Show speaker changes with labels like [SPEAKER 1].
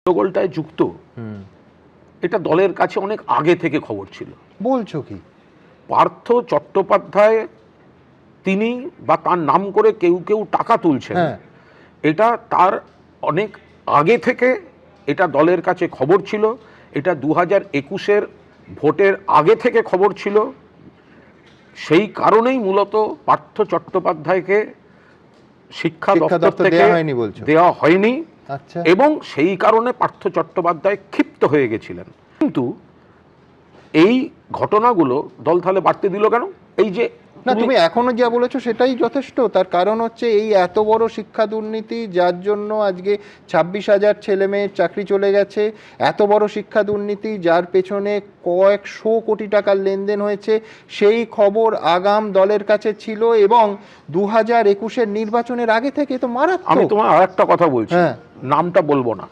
[SPEAKER 1] গন্ডগোলটায় যুক্ত এটা দলের কাছে অনেক আগে থেকে খবর ছিল।
[SPEAKER 2] বলছো কি?
[SPEAKER 1] পার্থ চট্টোপাধ্যায় তিনি বা তার নাম করে কেউ কেউ টাকা তুলছেন, এটা তার অনেক আগে থেকে এটা দলের কাছে খবর ছিল। এটা 2021-এর ভোটের আগে থেকে খবর ছিল। সেই কারণেই মূলত পার্থ চট্টোপাধ্যায়কে শিক্ষা দপ্তর থেকে দেওয়া হয়নি।
[SPEAKER 2] আচ্ছা।
[SPEAKER 1] এবং সেই কারণে পার্থ চট্টোপাধ্যায় ক্ষিপ্ত হয়ে গেছিলেন। কিন্তু এই ঘটনাগুলো দল তাহলে বাড়তে দিল কেন? এই যে
[SPEAKER 2] না, তুমি এখনো যা বলেছো সেটাই যথেষ্ট। তার কারণ হচ্ছে এই এত বড় শিক্ষা দুর্নীতি, যার জন্য আজকে 26,000 ছেলে মেয়ের চাকরি চলে গেছে। এত বড় শিক্ষা দুর্নীতি যার পেছনে কয়েকশো কোটি টাকার লেনদেন হয়েছে, সেই খবর আগাম দলের কাছে ছিল এবং 2021-এর নির্বাচনের আগে থেকে তো মারাত্মক।
[SPEAKER 1] আমি তোমার আর একটা কথা বলছি, নামটা বলবো না।